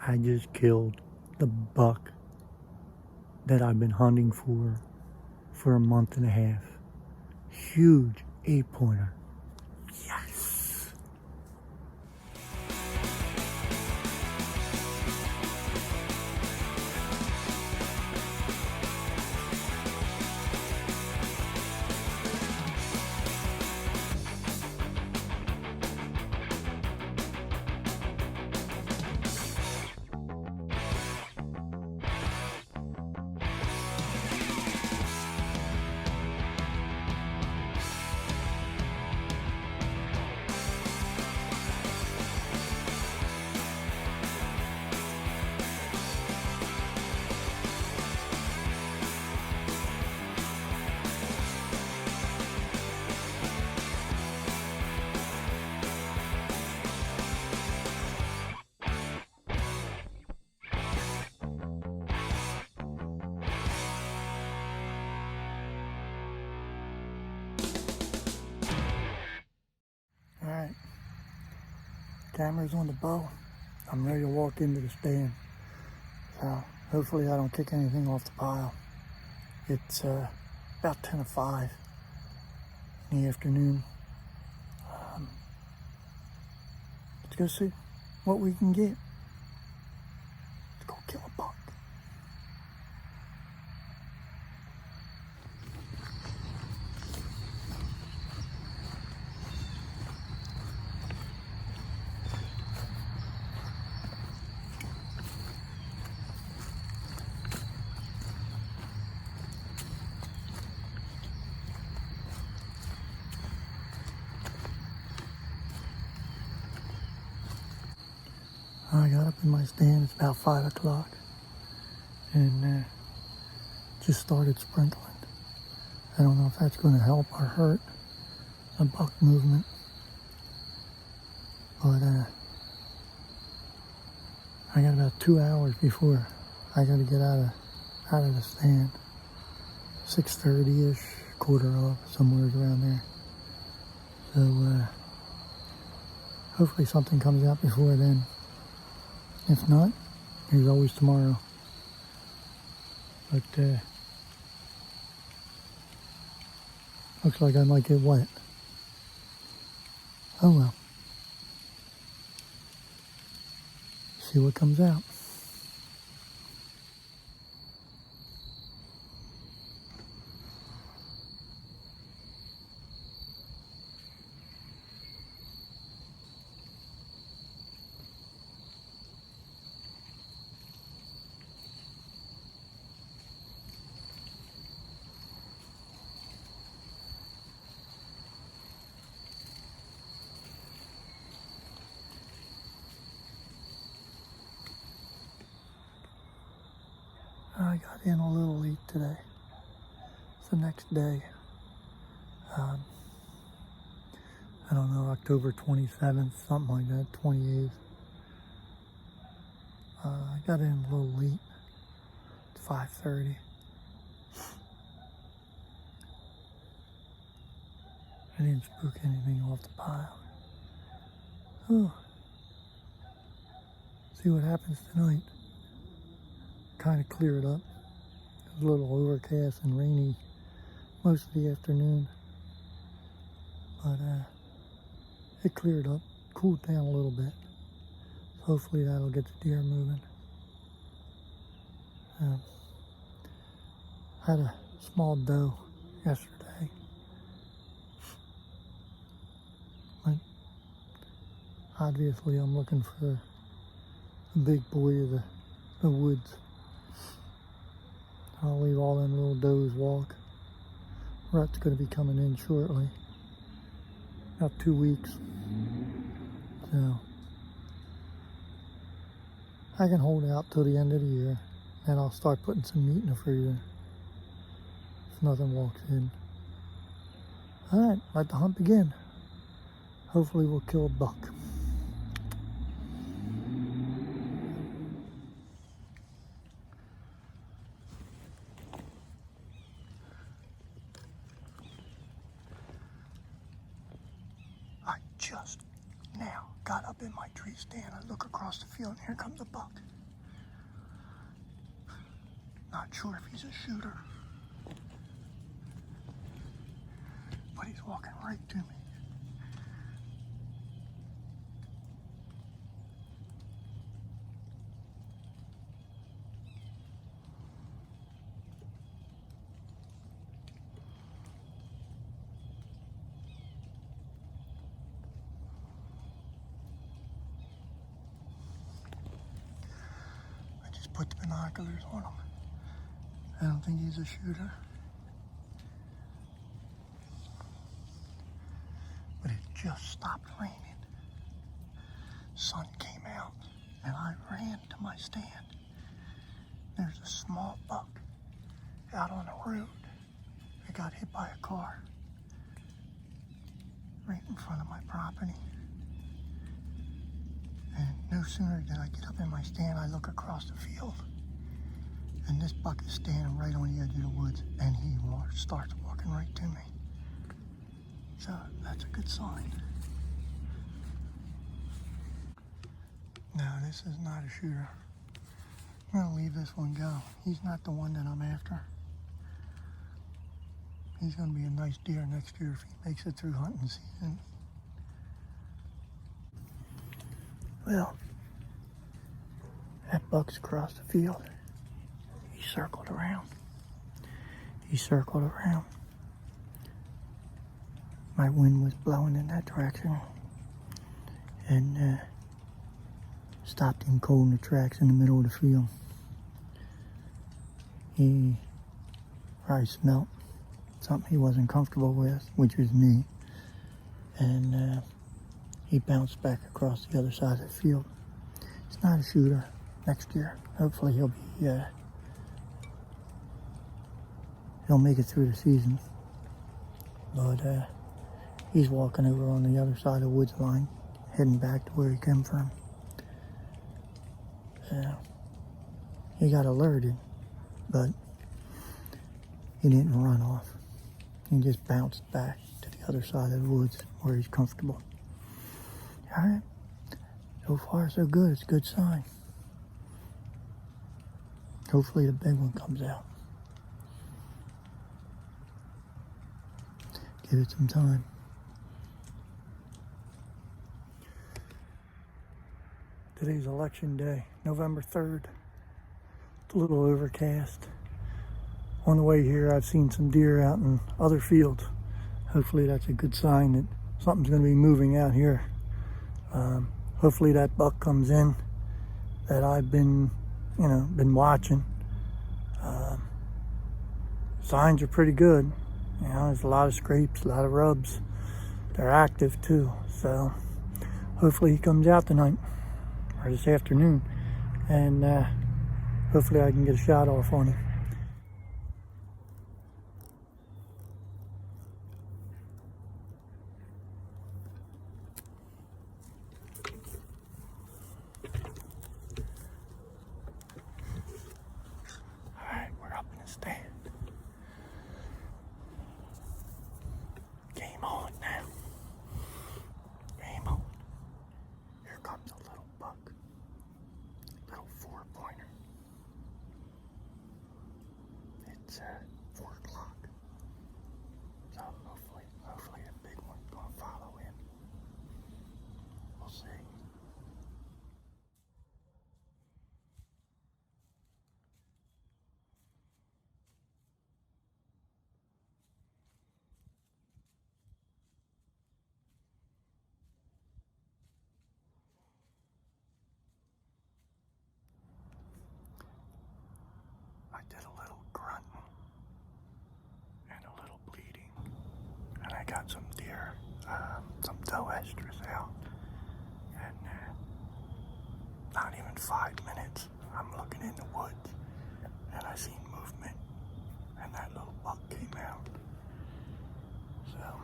I just killed the buck that I've been hunting for a month and a half. Huge 8-pointer. Yes! Alright, camera's on the bow. I'm ready to walk into the stand. So hopefully I don't kick anything off the pile. It's about 10:05 in the afternoon. Let's go see what we can get. Let's go kill a buck. I got up in my stand, it's about 5 o'clock, and just started sprinkling. I don't know if that's going to help or hurt the buck movement, but I got about 2 hours before I got to get out of the stand. 6:30ish, quarter of, somewhere around there. So hopefully something comes out before then. If not, there's always tomorrow. But looks like I might get wet. Oh well. See what comes out. I got in a little late today. It's the next day. I don't know, October 27th, something like that, 28th. I got in a little late. It's 5:30. I didn't spook anything off the pile. Oh. See what happens tonight. Kind of cleared up. It was a little overcast and rainy most of the afternoon, but it cleared up, cooled down a little bit. So hopefully that'll get the deer moving. Had a small doe yesterday, but obviously I'm looking for the big boy of the woods. I'll leave all them little does walk. Rut's going to be coming in shortly, about 2 weeks. So I can hold out till the end of the year, and I'll start putting some meat in the freezer if nothing walks in. Alright, let the hunt begin. Hopefully we'll kill a buck. I just now got up in my tree stand. I look across the field and here comes a buck. Not sure if he's a shooter, but he's walking right to me. I just put the binoculars on him. I don't think he's a shooter. But it just stopped raining. Sun came out and I ran to my stand. There's a small buck out on the road that got hit by a car right in front of my property. And no sooner did I get up in my stand, I look across the field. And this buck is standing right on the edge of the woods, and he starts walking right to me. So that's a good sign. No, this is not a shooter. I'm gonna leave this one go. He's not the one that I'm after. He's gonna be a nice deer next year if he makes it through hunting season. Well, that buck's across the field. He circled around. He circled around. My wind was blowing in that direction and stopped him cold in the tracks in the middle of the field. He probably smelt something he wasn't comfortable with, which was me, and he bounced back across the other side of the field. He's not a shooter. Next year, hopefully he'll make it through the season. But he's walking over on the other side of the woods line, heading back to where he came from. He got alerted, but he didn't run off. He just bounced back to the other side of the woods where he's comfortable. All right. So far, so good. It's a good sign. Hopefully the big one comes out. Give it some time. Today's election day, November 3rd. It's a little overcast. On the way here, I've seen some deer out in other fields. Hopefully that's a good sign that something's going to be moving out here. Hopefully that buck comes in that I've been watching. Signs are pretty good. There's a lot of scrapes, a lot of rubs. They're active too. So hopefully he comes out tonight or this afternoon, and hopefully I can get a shot off on him. Game on now. Game on. Here comes a little buck. Little 4-pointer. It's 4 o'clock. So hopefully a big one's gonna follow in. We'll see. I did a little grunting and a little bleeding, and I got some deer, some doe estrus out, and not even 5 minutes, I'm looking in the woods, and I seen movement, and that little buck came out. So,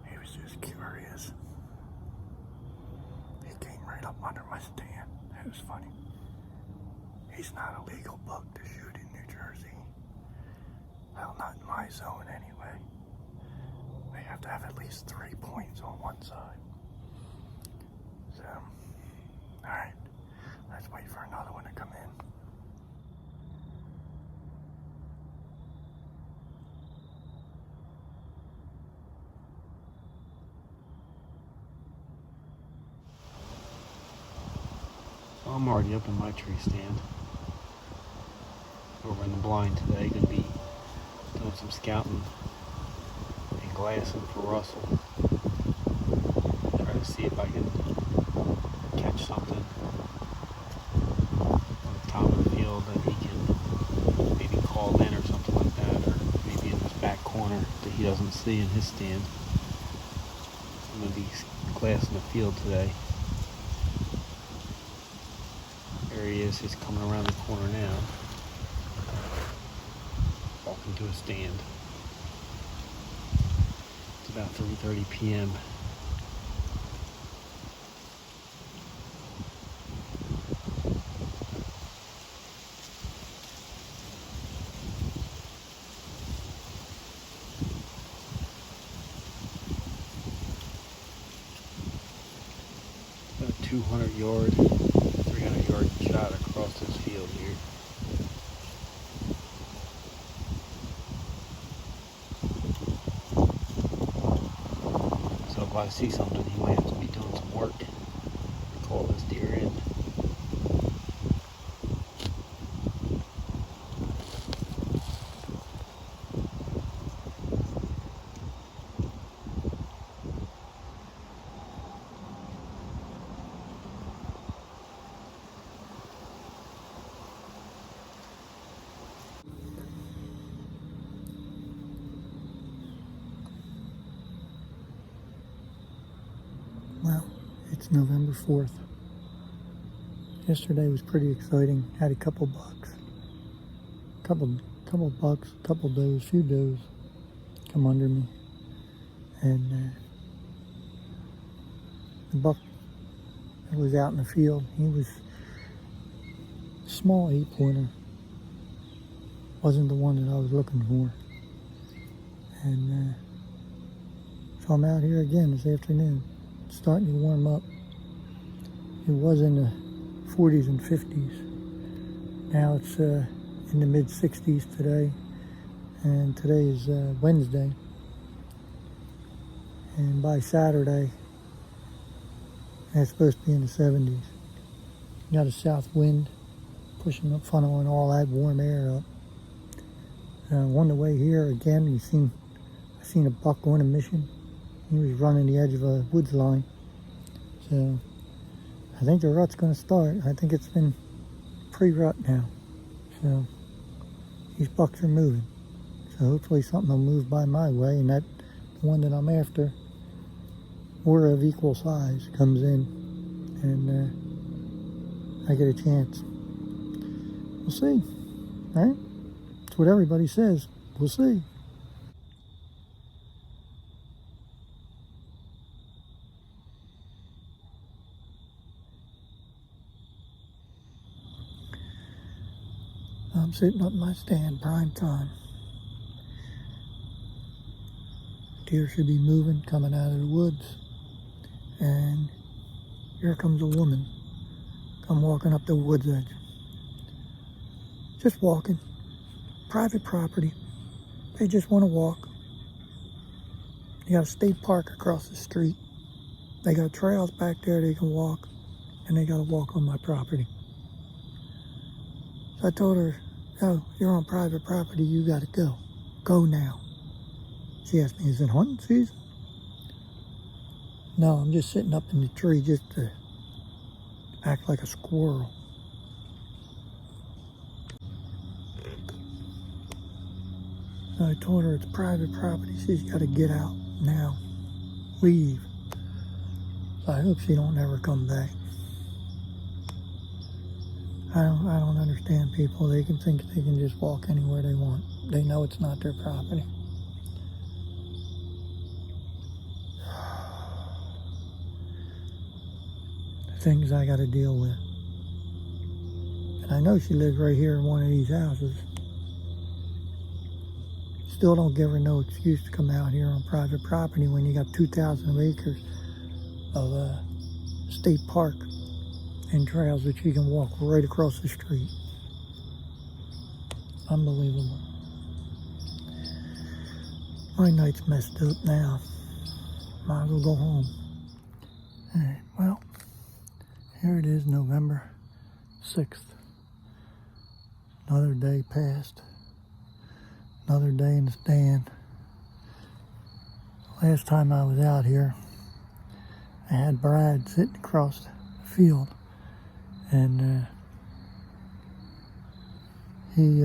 he was just curious. He came right up under my stand. It was funny. He's not a legal buck to shoot in New Jersey. Well, not in my zone anyway. They have to have at least 3 points on one side. I'm already up in my tree stand. Over in the blind today, gonna be doing some scouting and glassing for Russell. Try to see if I can catch something on the top of the field that he can maybe call in or something like that, or maybe in this back corner that he doesn't see in his stand. I'm gonna be glassing the field today. There he is, he's coming around the corner now. Walking to a stand. It's about 3:30 p.m. About a 200-yard, 300-yard shot across this field here. So if I see something, he might have to be doing some work to call this deer in. Well, it's November 4th. Yesterday was pretty exciting. Had a couple bucks. Couple bucks, couple does, few does come under me. And the buck that was out in the field, he was a small 8-pointer. Wasn't the one that I was looking for. And so I'm out here again this afternoon, starting to warm up. It was in the 40s and 50s. Now it's in the mid 60s today, and today is Wednesday. And by Saturday, it's supposed to be in the 70s. You got a south wind pushing up, funneling all that warm air up. On the way here again, I seen a buck on a mission. He was running the edge of a woods line. So I think the rut's going to start. I think it's been pre-rut now. So these bucks are moving. So hopefully something will move by my way, and that the one that I'm after, or of equal size, comes in, and I get a chance. We'll see, right? That's what everybody says. We'll see. I'm sitting up in my stand, prime time. Deer should be moving, coming out of the woods. And here comes a woman, come walking up the woods edge. Just walking, private property. They just want to walk. You got a state park across the street. They got trails back there they can walk, and they got to walk on my property. So I told her, "Oh, you're on private property, you got to go. Go now." She asked me, "Is it hunting season?" No, I'm just sitting up in the tree just to act like a squirrel. So I told her it's private property. She's got to get out now. Leave. So I hope she don't ever come back. I don't understand people. They can think they can just walk anywhere they want. They know it's not their property. The things I got to deal with. And I know she lives right here in one of these houses. Still don't give her no excuse to come out here on private property when you got 2,000 acres of state park and trails that you can walk right across the street. Unbelievable. My night's messed up now. Might as well go home. All right, well, here it is, November. 6th. Another day passed. Another day in the stand. Last time I was out here, I had Brad sitting across the field, and he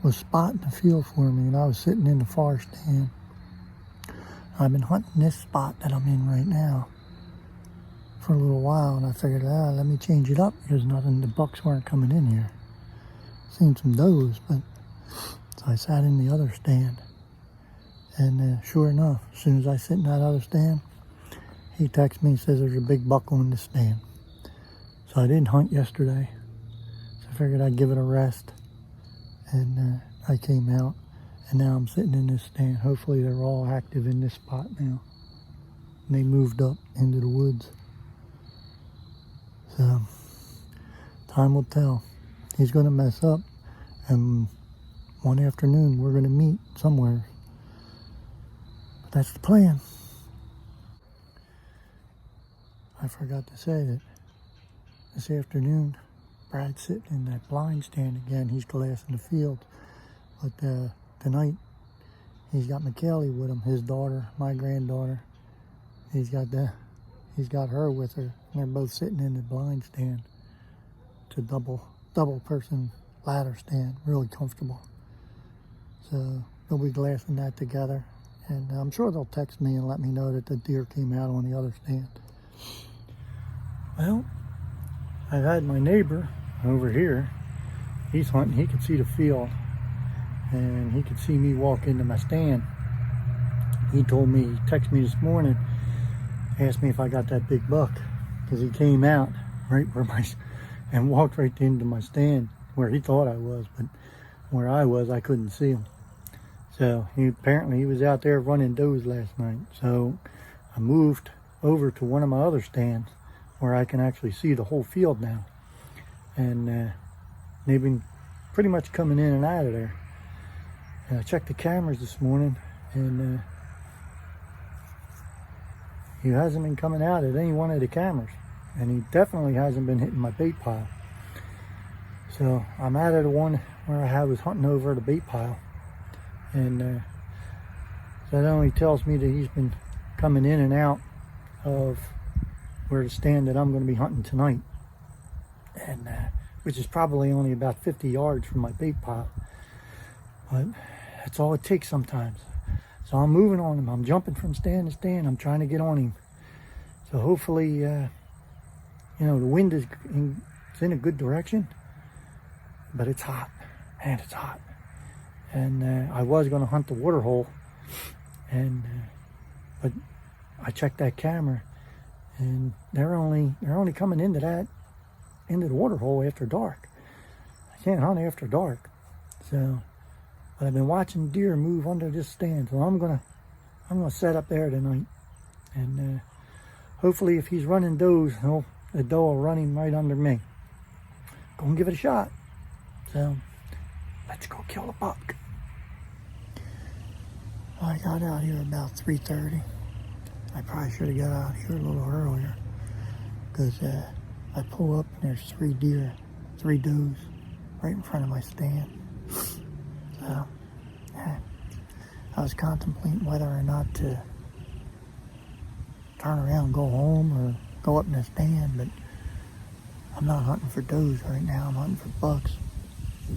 was spotting the field for me, and I was sitting in the far stand. I've been hunting this spot that I'm in right now for a little while, and I figured, let me change it up. There's nothing, the bucks weren't coming in here. Seen some does, but so I sat in the other stand. And sure enough, as soon as I sit in that other stand, he texts me and says there's a big buck on the stand. So I didn't hunt yesterday. So I figured I'd give it a rest. And I came out, and now I'm sitting in this stand. Hopefully they're all active in this spot now. And they moved up into the woods. So time will tell. He's going to mess up, and one afternoon we're going to meet somewhere. But that's the plan. I forgot to say that this afternoon Brad's sitting in that blind stand again. He's glassing the field. But tonight he's got McKelly with him, his daughter, my granddaughter. He's got her with her, and they're both sitting in the blind stand. It's a double person ladder stand, really comfortable. So they'll be glassing that together, and I'm sure they'll text me and let me know that the deer came out on the other stand. Well, I've had my neighbor over here. He's hunting. He could see the field, and he could see me walk into my stand. He texted me this morning, asked me if I got that big buck, because he came out right where and walked right into my stand where he thought I was, but where I was, I couldn't see him. So apparently he was out there running does last night. So I moved over to one of my other stands where I can actually see the whole field now. And they've been pretty much coming in and out of there. And I checked the cameras this morning, and he hasn't been coming out at any one of the cameras. And he definitely hasn't been hitting my bait pile. So I'm out of the one where I was hunting over the bait pile. And so that only tells me that he's been coming in and out of where the stand that I'm going to be hunting tonight. And which is probably only about 50 yards from my bait pile. But that's all it takes sometimes. So I'm moving on him. I'm jumping from stand to stand. I'm trying to get on him. So hopefully, the wind is in a good direction. But it's hot. Man, it's hot. And I was going to hunt the water hole. But I checked that camera. And they're only coming into the water hole after dark. I can't hunt after dark. So, but I've been watching deer move under this stand, so I'm gonna set up there tonight, and hopefully, if he's running does, the doe will run him right under me. Go and give it a shot. So, let's go kill a buck. I got out here about 3:30. I probably should have got out here a little earlier, because I pull up and there's 3 does right in front of my stand. So I was contemplating whether or not to turn around and go home or go up in the stand, but I'm not hunting for does right now. I'm hunting for bucks.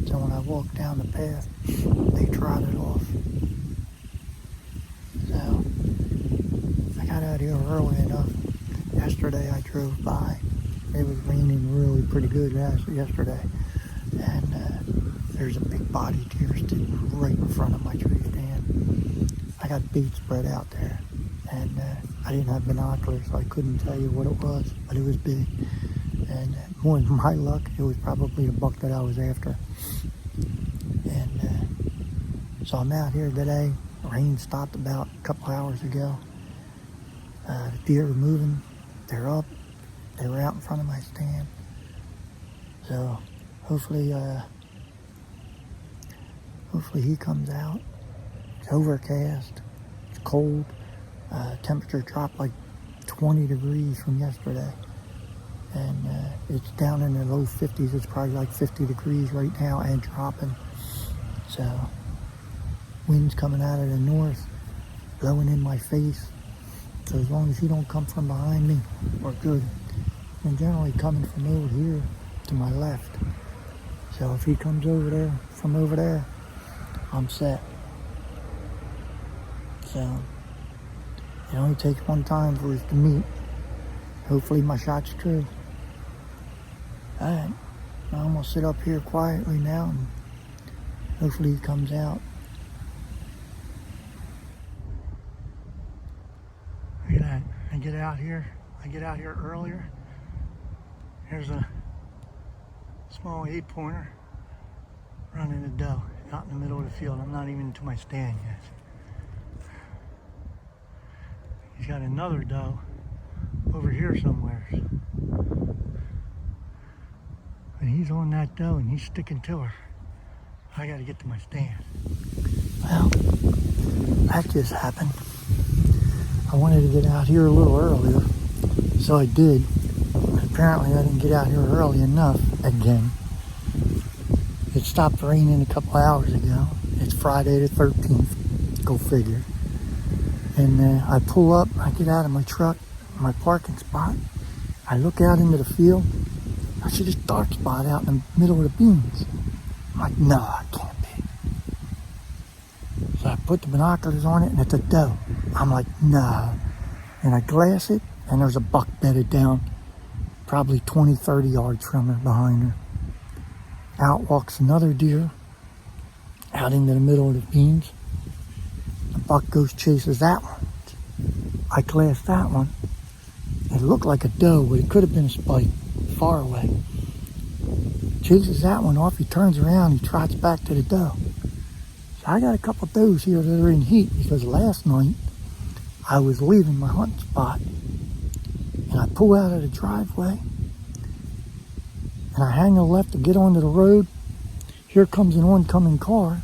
So when I walked down the path, they trotted off. So I got out here early enough. Yesterday I drove by. It was raining really pretty good yesterday. And there's a big body deer sitting right in front of my tree stand. I got bait spread out there. And I didn't have binoculars, so I couldn't tell you what it was. But it was big. And more than my luck, it was probably the buck that I was after. And so I'm out here today. Rain stopped about a couple hours ago. The deer were moving. They're up. They were out in front of my stand. So hopefully he comes out. It's overcast. It's cold. Temperature dropped like 20 degrees from yesterday. and it's down in the low 50s. It's probably like 50 degrees right now and dropping. So wind's coming out of the north, blowing in my face. So as long as he don't come from behind me, we're good. And generally coming from over here to my left. So if he comes over there, from over there, I'm set. So it only takes one time for us to meet. Hopefully my shot's true. Alright, I'm gonna sit up here quietly now and hopefully he comes out. Look at that. I get out here earlier. Here's a small 8-pointer running a doe out in the middle of the field. I'm not even to my stand yet. He's got another doe over here somewhere. And he's on that doe and he's sticking to her. I gotta get to my stand. Well, that just happened. I wanted to get out here a little earlier, so I did. Apparently I didn't get out here early enough again. It stopped raining a couple hours ago. It's Friday the 13th, go figure. And I pull up, I get out of my truck, my parking spot. I look out into the field. I see this dark spot out in the middle of the beans. I'm like, no, it can't be. So I put the binoculars on it and it's a doe. I'm like, no. And I glass it and there's a buck bedded down probably 20, 30 yards from her, behind her. Out walks another deer out into the middle of the beans. The buck goes, chases that one. I glassed that one. It looked like a doe, but it could have been a spike far away. Chases that one off, he turns around, he trots back to the doe. So I got a couple does here that are in heat because last night I was leaving my hunting spot and I pull out of the driveway and I hang a left to get onto the road. Here comes an oncoming car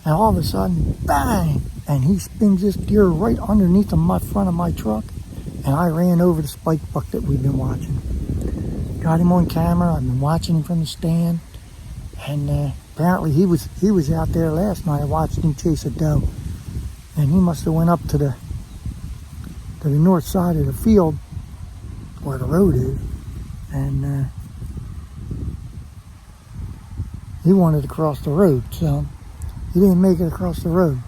and all of a sudden, bang! And he spins this deer right underneath the front of my truck and I ran over the spike buck that we've been watching. Got him on camera. I've been watching him from the stand, and apparently he was out there last night. I watched him chase a doe, and he must have went up to the north side of the field where the road is, and he wanted to cross the road, so he didn't make it across the road.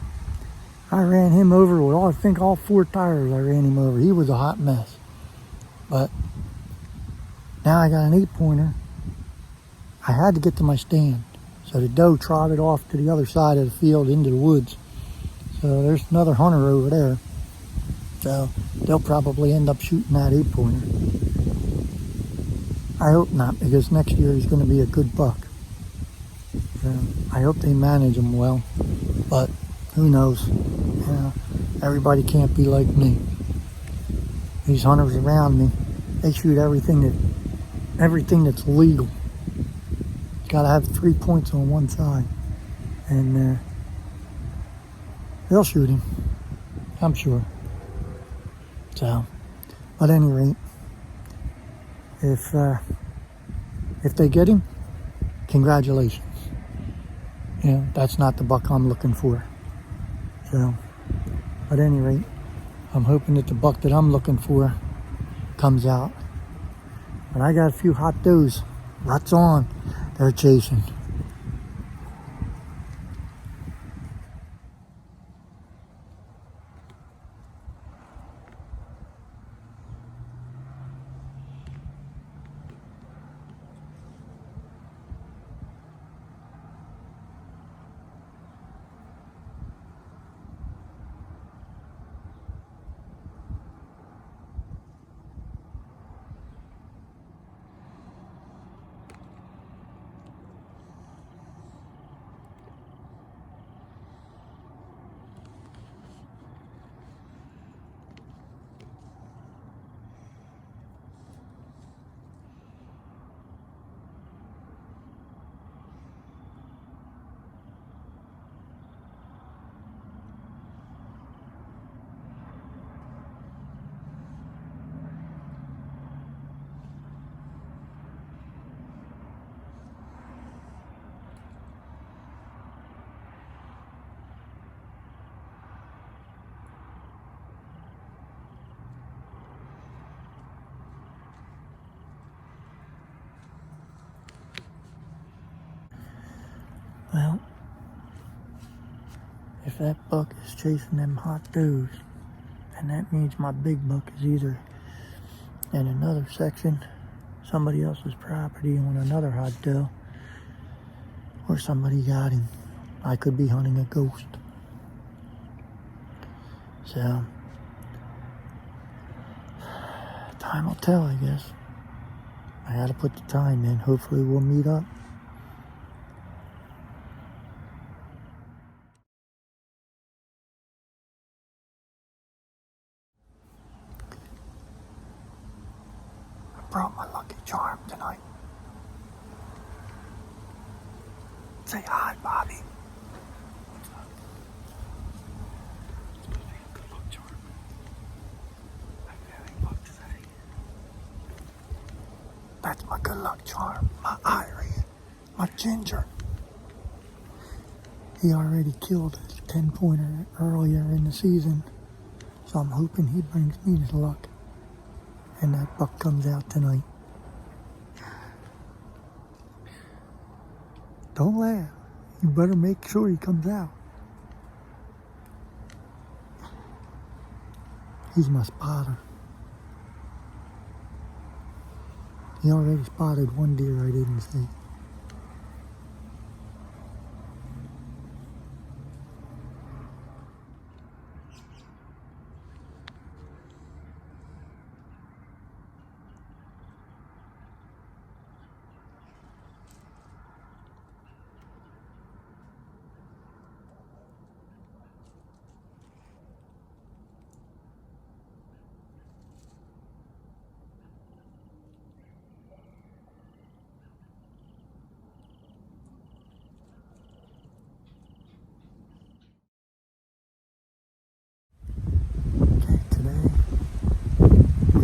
I ran him over with I think all 4 tires. I ran him over. He was a hot mess, but now I got an 8-pointer. I had to get to my stand. So the doe trotted off to the other side of the field into the woods. So there's another hunter over there. So they'll probably end up shooting that 8-pointer. I hope not, because next year he's going to be a good buck. So I hope they manage him well. But who knows? You know, everybody can't be like me. These hunters around me, they shoot everything that's legal. Got to have 3 points on one side, and they'll shoot him, I'm sure. So, at any rate, if they get him, congratulations. You know, that's not the buck I'm looking for. So, at any rate, I'm hoping that the buck that I'm looking for comes out. But I got a few hot does. Lots on. They're chasing. Well, if that buck is chasing them hot does, then that means my big buck is either in another section, somebody else's property on another hot doe, or somebody got him. I could be hunting a ghost. So, time will tell, I guess. I gotta put the time in. Hopefully we'll meet up. I brought my lucky charm tonight. Say hi, Bobby. Good luck charm. I'm having luck today. That's my good luck charm. My Irie. My Ginger. He already killed a 10-pointer earlier in the season. So I'm hoping he brings me his luck. And that buck comes out tonight. Don't laugh. You better make sure he comes out. He's my spotter. He already spotted one deer I didn't see. Okay, today we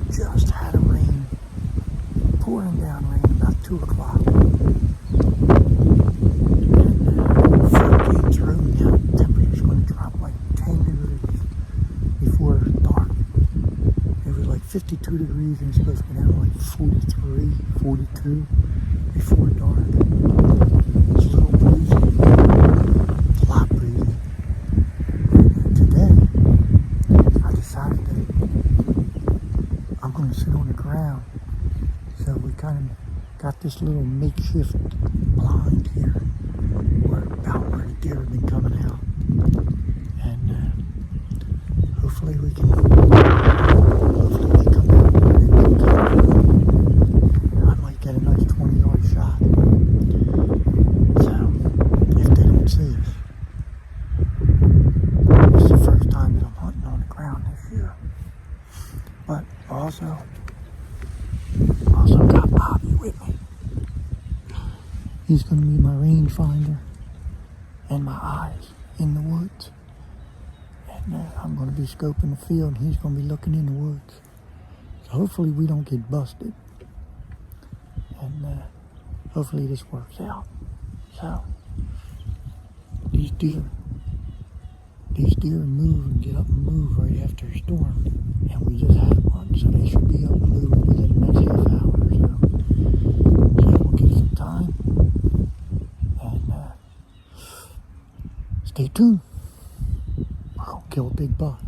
just had a rain, pouring down rain about 2 o'clock. And floodgates are open now. The temperature's going to drop like 10 degrees before dark. It was like 52 degrees and it's supposed to go down to like 43, 42 before dark. It's a little breezy, a lot breezy. And today, I decided that I'm going to sit on the ground. So we kind of got this little makeshift blind here, about where the deer have been coming out. And hopefully they come out where they've been coming. I might get a nice 20-yard shot. So, if they don't see us. It's the first time that I'm hunting on the ground this year. But also got Bobby with me. He's going to be my rangefinder and my eyes in the woods. And I'm going to be scoping the field and he's going to be looking in the woods. So hopefully we don't get busted. And hopefully this works out. So, these deer move and get up and move right after a storm. And we just had one, so they should be up and moving within the next half hour or so. So we'll give some time. And stay tuned. We're going to kill a big buck.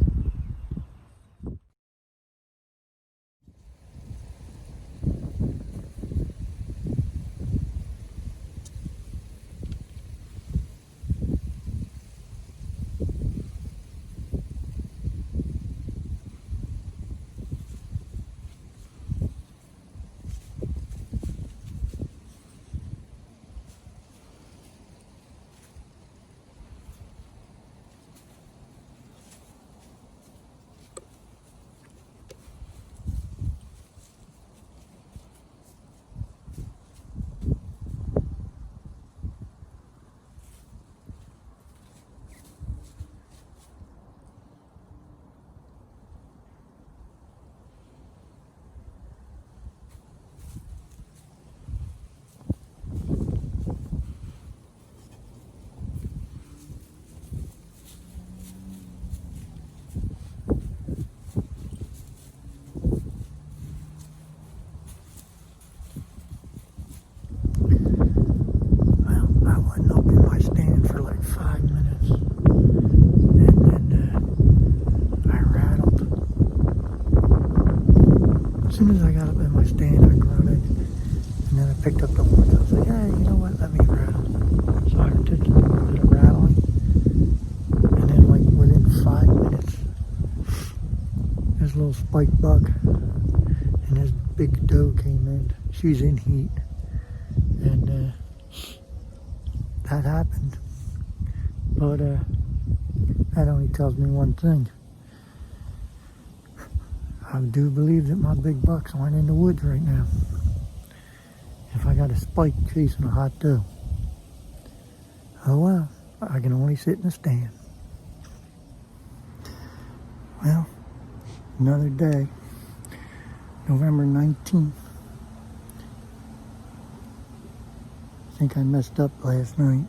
my stand, I grunted. And then I picked up the horns. I was like, hey, you know what? Let me rattle. So I did a little bit of rattling. And then, like, within 5 minutes, this little spike bug and this big doe came in. She's in heat. And that happened. But that only tells me one thing. I do believe that my big bucks aren't in the woods right now. If I got a spike chasing a hot doe, oh well, I can only sit in the stand. Well, another day, November 19th. I think I messed up last night.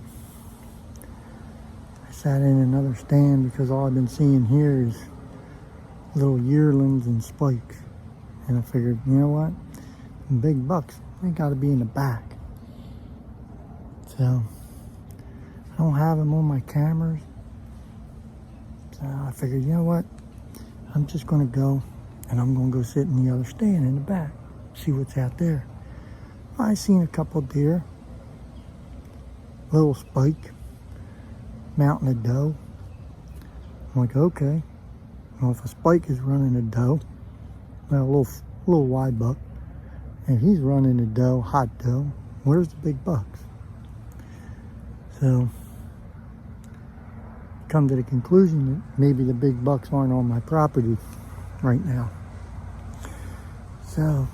I sat in another stand because all I've been seeing here is little yearlings and spikes. And I figured, you know what? Big bucks, they gotta be in the back. So, I don't have them on my cameras. So I figured, you know what? I'm just gonna go and I'm gonna go sit in the other stand in the back, see what's out there. I seen a couple deer, little spike, mounting a doe. I'm like, okay. Well, if a spike is running a doe, well, a little wide buck, and he's running a doe, hot doe, where's the big bucks? So, come to the conclusion that maybe the big bucks aren't on my property right now. So,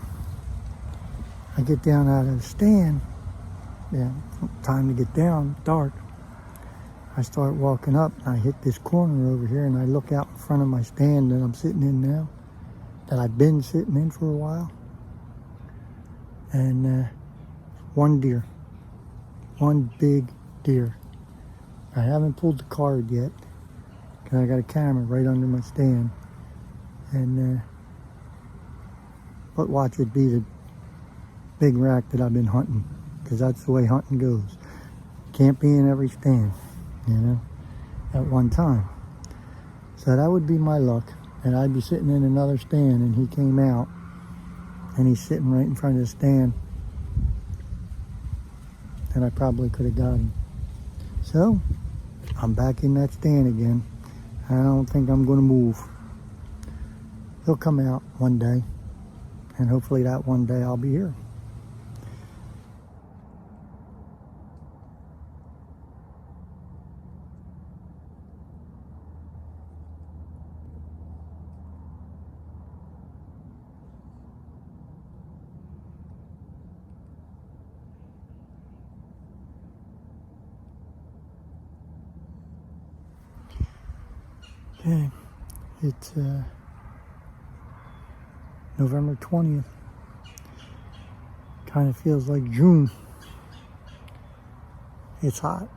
I get down out of the stand, yeah, time to get down, dark. I start walking up, and I hit this corner over here, and I look out in front of my stand that I'm sitting in now, that I've been sitting in for a while. And one deer, one big deer. I haven't pulled the card yet, because I got a camera right under my stand. And, but watch it be the big rack that I've been hunting, because that's the way hunting goes. Can't be in every stand, you know, at one time. So that would be my luck, and I'd be sitting in another stand, and he came out, and he's sitting right in front of the stand, and I probably could have got him. So, I'm back in that stand again. I don't think I'm going to move. He'll come out one day, and hopefully that one day I'll be here. Okay, it's November 20th. Kind of feels like June. It's hot.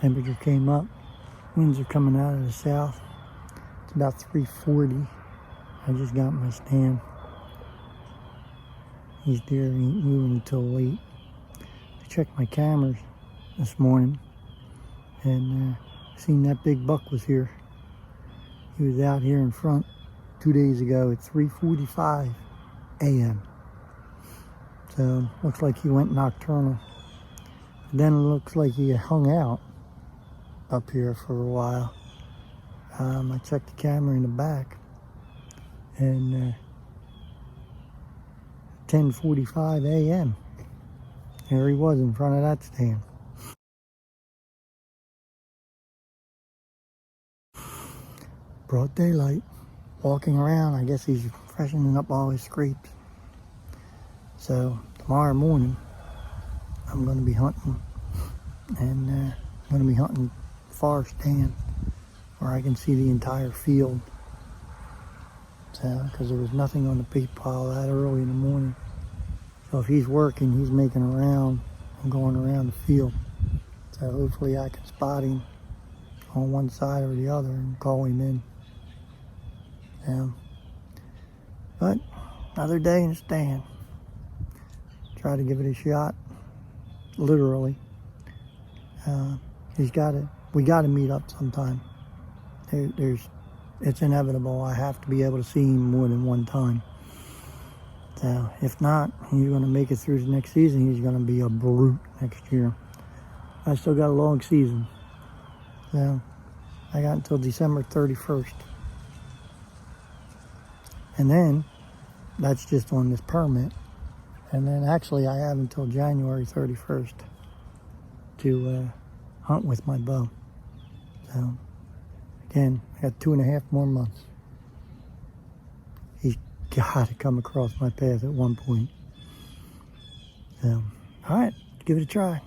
Temperature came up. Winds are coming out of the south. It's about 3:40. I just got my stand. These deer ain't moving until late. I checked my cameras this morning, and seen that big buck was here. He was out here in front 2 days ago at 3:45 a.m. So looks like he went nocturnal. Then it looks like he hung out up here for a while. I checked the camera in the back, and 10:45 a.m. there he was in front of that stand. Broad daylight, walking around. I guess he's freshening up all his scrapes. So tomorrow morning, I'm going to be hunting, and I'm going to be hunting far stand where I can see the entire field. So, because there was nothing on the peat pile that early in the morning. So if he's working, he's making a round and going around the field. So hopefully I can spot him on one side or the other and call him in. But another day in the stand. Try to give it a shot, literally. We got to meet up sometime. It's inevitable. I have to be able to see him more than one time. So if not, he's going to make it through the next season. He's going to be a brute next year. I still got a long season. So I got until December 31st. And then that's just on this permit. And then actually I have until January 31st to hunt with my bow. So again, I got 2.5 more months. He's got to come across my path at one point. So, all right, give it a try.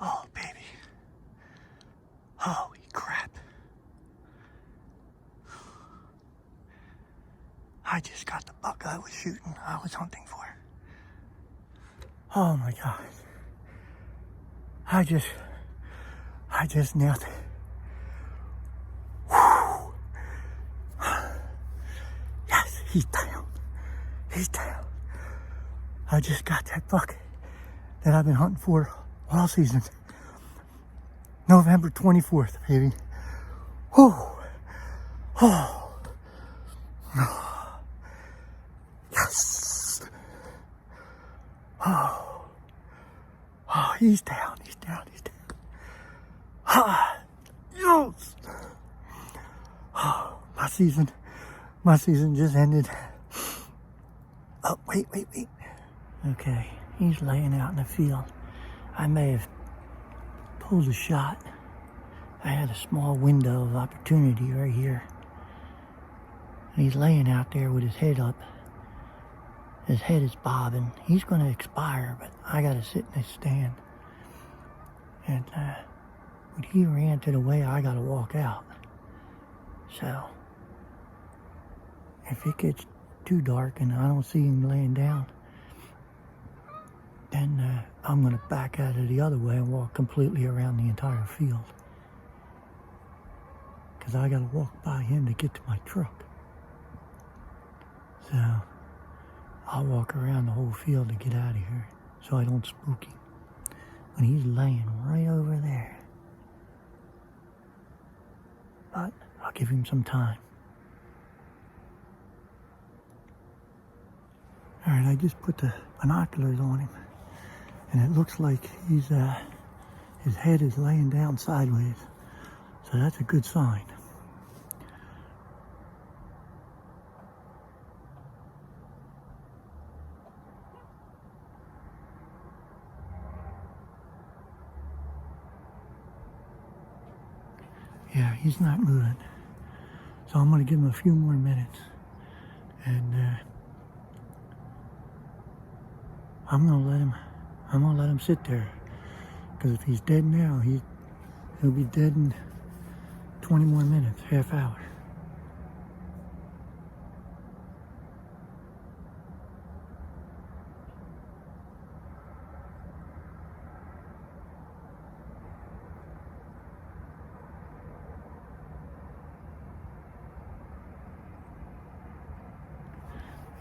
Oh, baby. Holy crap. I just got the buck I was hunting for. Oh my God. I just nailed it. Whew. Yes, he's down. He's down. I just got that buck that I've been hunting for all season. November 24th, baby. Oh, oh, yes. Oh, oh, he's down, he's down, he's down. Ah, yes. Oh, my season just ended. Oh, wait. Okay, he's laying out in the field. I may have pulled a shot. I had a small window of opportunity right here. And he's laying out there with his head up. His head is bobbing. He's going to expire, but I got to sit in this stand. And when he ran to the way, I got to walk out. So, if it gets too dark and I don't see him laying down, then I'm going to back out of the other way and walk completely around the entire field. Because I got to walk by him to get to my truck. So, I'll walk around the whole field to get out of here so I don't spook him. When he's laying right over there. But I'll give him some time. Alright, I just put the binoculars on him. And it looks like his head is laying down sideways. So that's a good sign. Yeah, he's not moving. So I'm going to give him a few more minutes. And I'm going to let him sit there. Because if he's dead now, he'll be dead in 20 more minutes, half hour.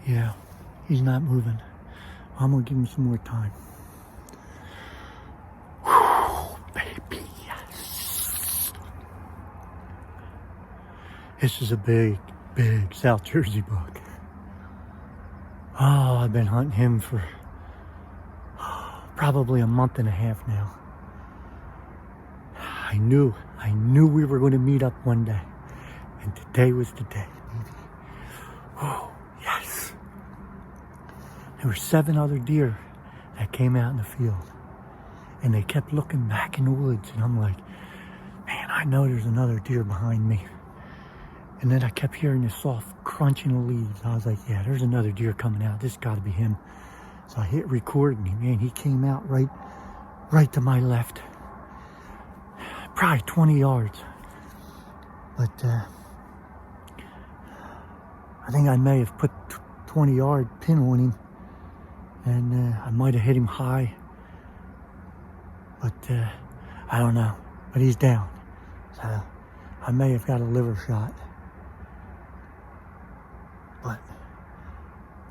Yeah, he's not moving. I'm gonna give him some more time. Whew, baby, yes. This is a big South Jersey buck. Oh, I've been hunting him for probably a month and a half now. I knew we were going to meet up one day. And today was the day, baby. Oh, yes. There were 7 other deer that came out in the field. And they kept looking back in the woods. And I'm like, man, I know there's another deer behind me. And then I kept hearing this soft crunching of leaves. I was like, yeah, there's another deer coming out. This got to be him. So I hit record and man, he came out right to my left. Probably 20 yards. But I think I may have put 20-yard pin on him. And I might have hit him high. But I don't know. But he's down. So I may have got a liver shot. But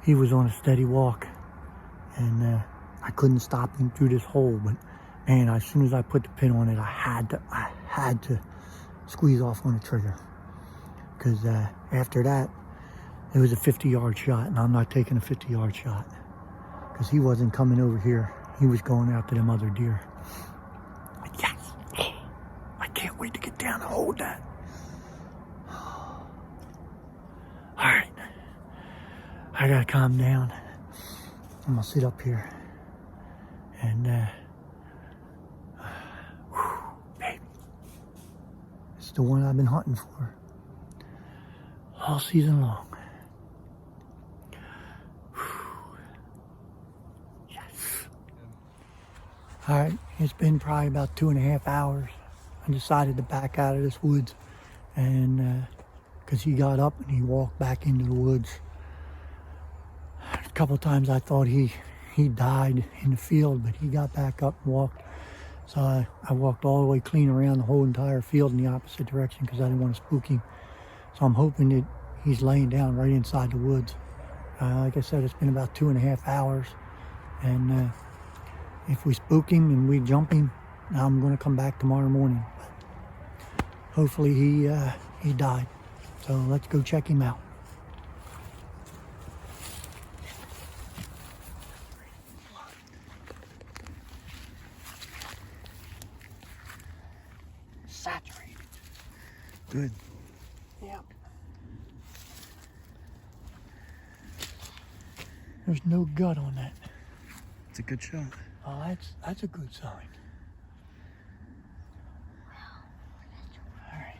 he was on a steady walk. And I couldn't stop him through this hole. But man, as soon as I put the pin on it, I had to squeeze off on the trigger. Because after that, it was a 50-yard shot. And I'm not taking a 50-yard shot. Because he wasn't coming over here. He was going after them other deer. Yes! I can't wait to get down and hold that. Alright. I gotta calm down. I'm gonna sit up here. And, baby. It's the one I've been hunting for. All season long. Alright, it's been probably about 2.5 hours. I decided to back out of this woods. And, because he got up and he walked back into the woods. A couple times I thought he he died in the field, but he got back up and walked. So I walked all the way clean around the whole entire field in the opposite direction because I didn't want to spook him. So I'm hoping that he's laying down right inside the woods. Like I said, it's been about 2.5 hours. And if we spook him and we jump him, I'm going to come back tomorrow morning. But hopefully he died. So let's go check him out. Saturated. Good. Yep. There's no gut on that. It's a good shot. Oh, that's a good sign. All right.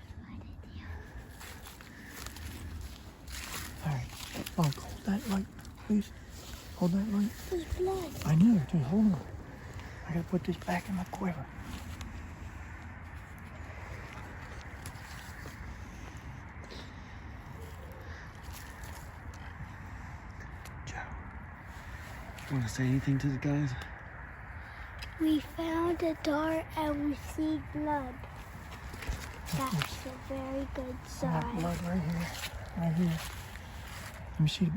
All right. Oh, hold that light, please. Hold that light. There's blood. I know. Just hold on. I gotta put this back in my quiver. Want to say anything to the guys? We found a dart and we see blood. That's a very good I got sign. blood right here. Right here. Let me see.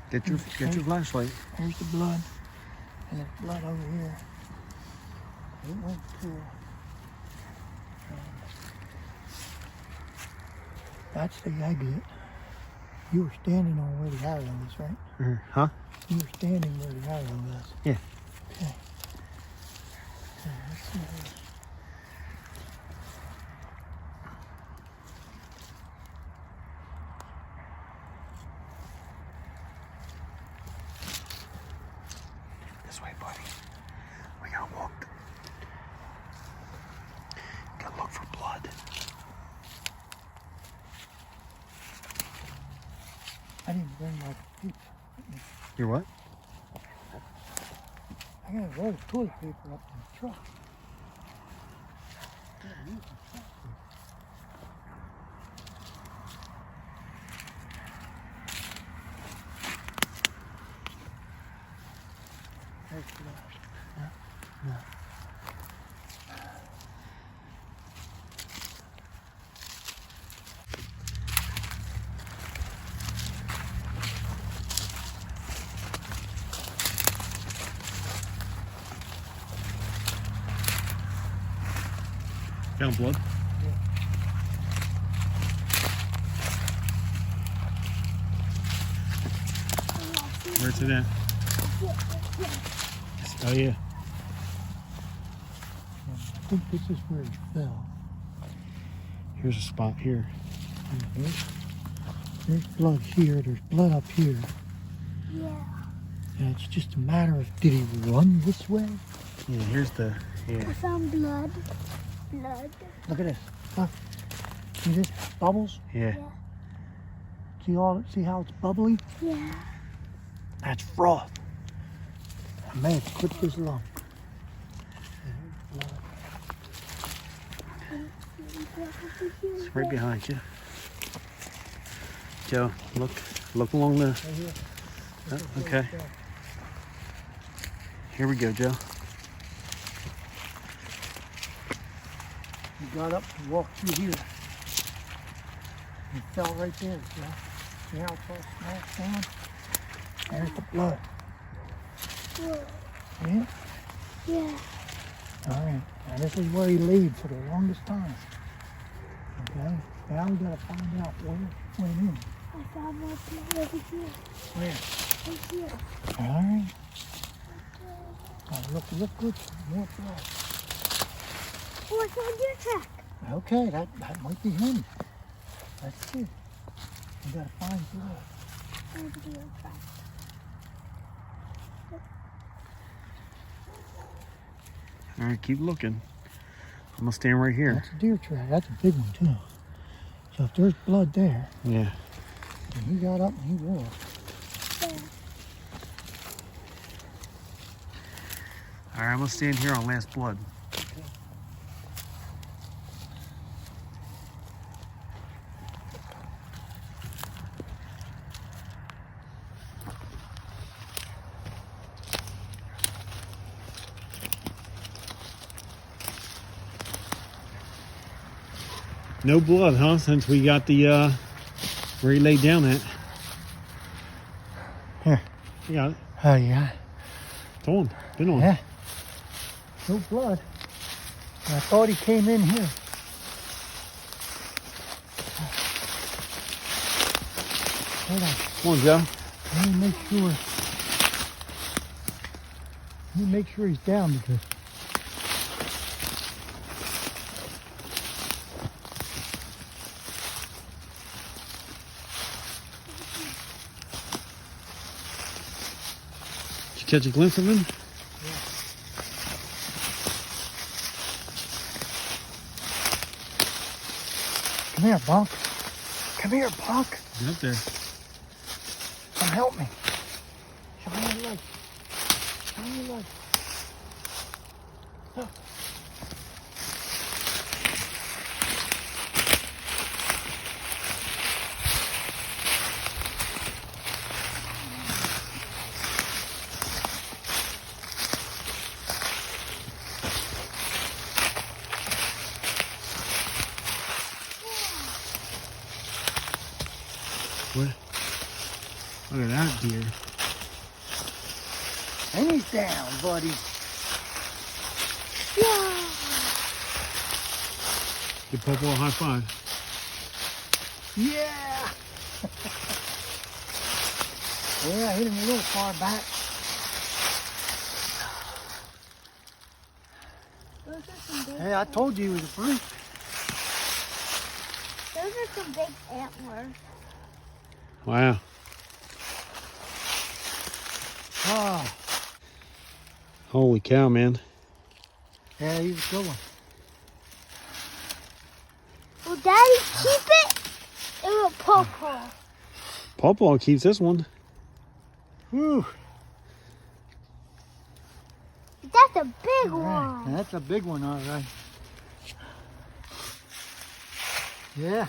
Get your flashlight. Here's the blood. And there's blood over here. It went to. That's the exit. You were standing on where the arrow is, right? Huh? You were standing where the arrow is. Yeah. Okay. Let's see here. This way, buddy. We gotta walk. Gotta look for blood. I didn't bring my paper. You're what? I got a roll of toilet paper up in the truck. There's blood. No. Found blood? Where's it at? Oh yeah. I think this is where it fell. Here's a spot here. There's blood here. There's blood up here. Yeah. And it's just a matter of, did he run this way? Yeah, here's the, I yeah. found blood. Blood. Look at this. Huh? See this? Bubbles? Yeah. Yeah. See how it's bubbly? Yeah. That's froth. I may have clipped his lung. It's right behind you. Joe, look along the, Right here. okay. Here we go, Joe. He got up and walked through here. He fell right there, Joe. See how it's all smashed down? There's the blood. Whoa. Yeah? Yeah. All right. Now this is where he laid for the longest time. Okay? Now we gotta find out where it went in. I found more blood over here. Where? Right here. All right. Oh, look good. More blood. Oh, I found your track. Okay, that might be him. Let's see. We gotta find blood. Over your track. All right, keep looking. I'm gonna stand right here. That's a deer track. That's a big one too. So if there's blood there, Yeah. and he got up and he walked. There. All right, I'm gonna stand here on last blood. No blood, huh? Since we got the where he laid down at. Here. You got it. Oh, yeah. It's on. Been on. Yeah. No blood. I thought he came in here. Hold on. Come on, Joe. Let me make sure. Let me make sure he's down because. Did you catch a glimpse of him? Come here, Bunk. Come here, Bunk. He's up there. Come help me. Shine your light. Shine your light. Oh. What? Look at that deer. And he's down, buddy. Yeah. Give Paw Paw a high five. Yeah. Yeah, I hit him a little far back. Those are some big. Hey, I told you he was a freak. Those are some big antlers. Wow. Oh, Holy cow, man. yeah, he's a good one. Will Daddy keep it? It will Paw Paw. Paw Paw keeps this one. Whew. That's a big All right. one. That's a big one, all right. Yeah.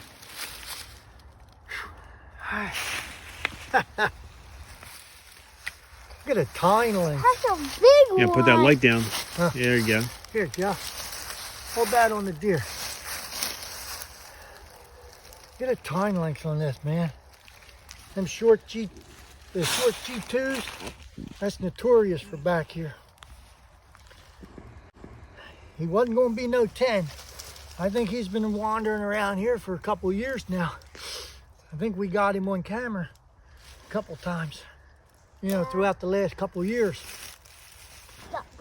Look at a tine link. That's a big one. Yeah, put that light down. Huh. Yeah, there you go. Here, Joe. Hold that on the deer. Get a tine length on this, man. Them the short G2s, that's notorious for back here. He wasn't going to be no 10. I think he's been wandering around here for a couple of years now. I think we got him on camera a couple times, you know, throughout the last couple of years.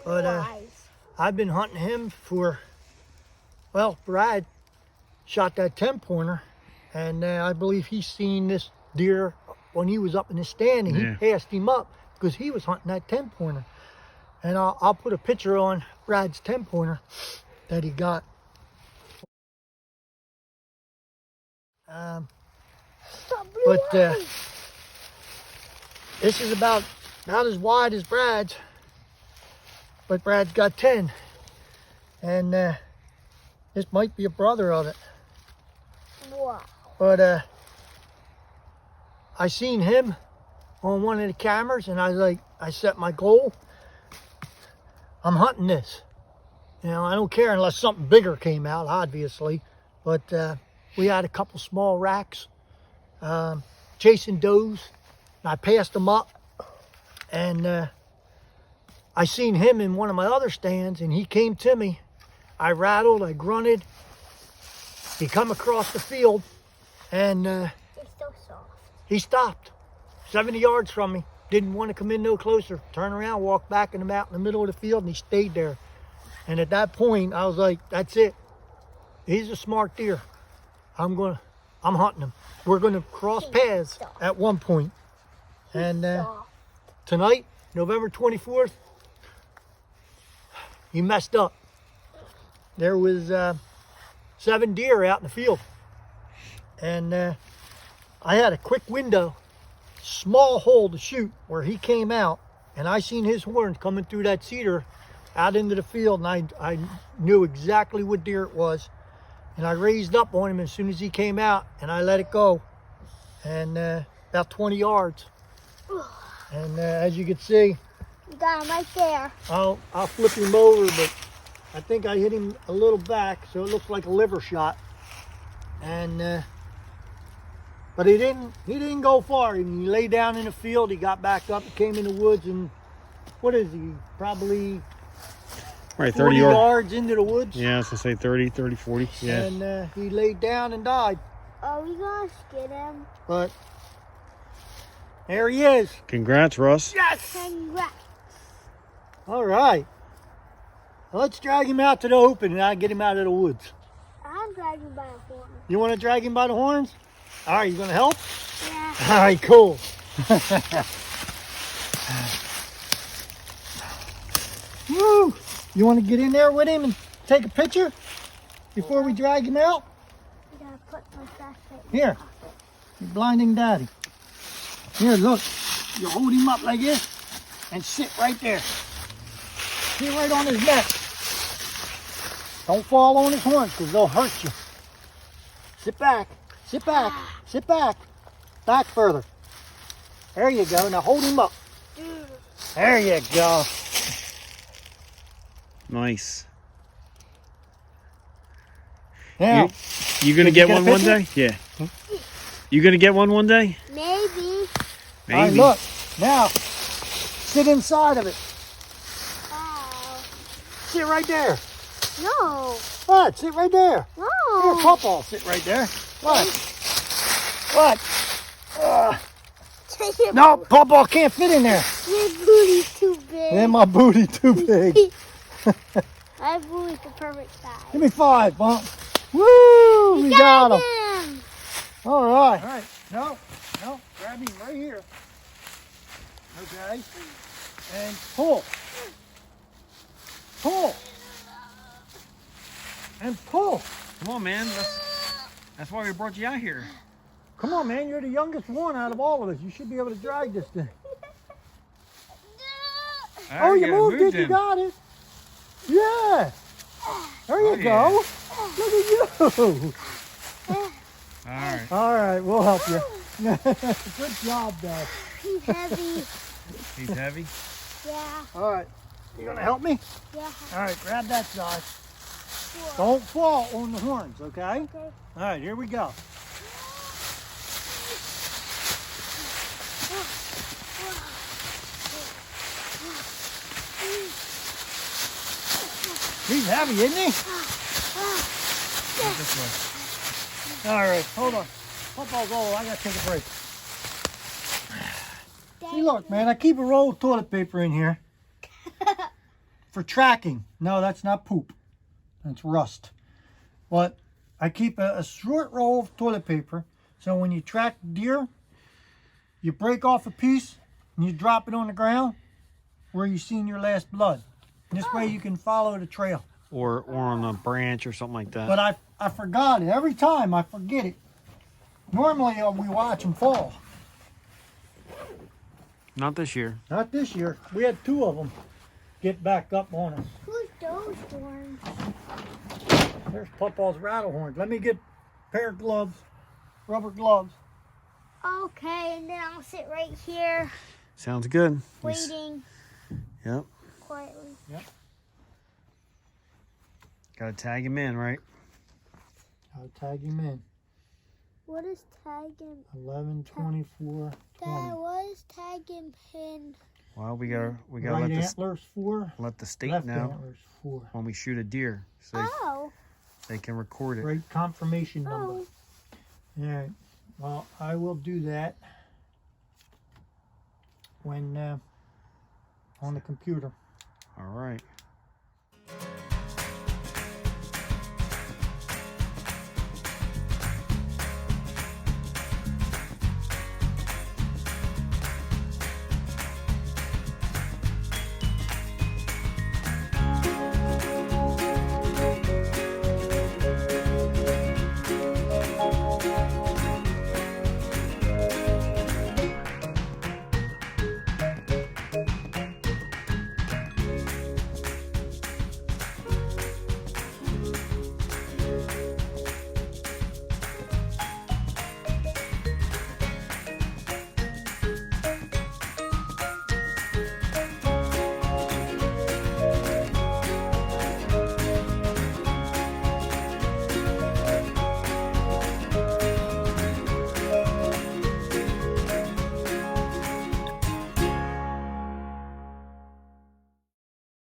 But I've been hunting him for, well, Brad shot that 10-pointer, and I believe he's seen this deer when he was up in his stand, and Yeah. he passed him up because he was hunting that 10-pointer. And I'll put a picture on Brad's 10-pointer that he got. But this is about as wide as Brad's, but Brad's got 10, and this might be a brother of it. Wow. But I seen him on one of the cameras, and I was like, I set my goal. I'm hunting this. You know, I don't care unless something bigger came out, obviously. But we had a couple small racks chasing does, and I passed them up. And I seen him in one of my other stands, and he came to me. I rattled, I grunted. He come across the field, and They're so soft. he stopped 70 yards from me. Didn't want to come in no closer. Turn around, walk back in the out in the middle of the field, and he stayed there. And at that point, I was like, that's it. He's a smart deer. I'm hunting him. We're gonna cross paths at one point. And Soft. tonight, November 24th, he messed up. There was 7 deer out in the field. And I had a quick window, small hole to shoot where he came out, and I seen his horns coming through that cedar out into the field, and I knew exactly what deer it was. And I raised up on him as soon as he came out, and I let it go. And about 20 yards. And as you can see, You got him right there. I'll flip him over, but I think I hit him a little back, so it looks like a liver shot. And but he didn't go far. He lay down in the field. He got back up. He came in the woods, and what is he? Probably Right, 40 30 yards. yards into the woods. Yeah, I was gonna say 30, 40. Yeah. And he laid down and died. Are we gonna get him? But there he is. Congrats, Russ. Yes! Congrats. All right. Let's drag him out to the open, and I'll get him out of the woods. I'm dragging by a horn. You want to drag him by the horns? All right, you going to help? Yeah. All right, cool. Woo! You want to get in there with him and take a picture before we drag him out? I gotta put my flashlight. Here. You're blinding Daddy. Here, look. You hold him up like this and sit right there. Sit right on his neck. Don't fall on his horns because they'll hurt you. Sit back. Sit back. Sit back. Back further. There you go. Now hold him up. There you go. Nice. Now, You gonna Did you get get a one picture? day? Yeah. You gonna get one day? Maybe. all right, look. Now, sit inside of it. Wow. Sit right there. No. What? Sit right there. Here, No. Paw Paw, sit right there. What? What? No, Paw Paw can't fit in there. Your booty's too big. And my booty too big. My booty's the perfect size. Give me 5, Bump. Woo! We got him. him. All right. All right. No, grab him right here. Okay. And pull. Pull. And pull. Come on, man. That's why we brought you out here. Come on, man. You're the youngest one out of all of us. You should be able to drag this thing. Oh, you moved it. You got it. Yeah. There you go. Look at you. All right. All right, we'll help you. Good job, Dad. He's heavy. He's heavy. Yeah. All right. You gonna help me? Yeah. All right, grab that side. Don't fall on the horns, okay? Okay. All right, here we go. He's heavy, isn't he? This way. All right, hold on. Football's over. I gotta take a break. See, look, man, I keep a roll of toilet paper in here for tracking. No, that's not poop. That's rust. But I keep a short roll of toilet paper, so when you track deer, you break off a piece and you drop it on the ground where you seen your last blood. This way you can follow the trail. Or on a branch or something like that. But I forgot it. Every time I forget it. Normally we watch them fall. Not this year. Not this year. We had 2 of them get back up on us. Who's those horns? There's Paw Paw's rattle horns. Let me get a pair of gloves, rubber gloves. Okay, and then I'll sit right here Sounds good. waiting Yep. quietly. Gotta tag him in, right? I'll tag him in. What is tagging? 11, 24, 20. Dad, what is tagging pin? Well, we gotta Right antlers 4. let the state Left know antlers 4. when we shoot a deer, so Oh. they can record it. Right confirmation number. Oh. All right. Well, I will do that when on the computer. All right.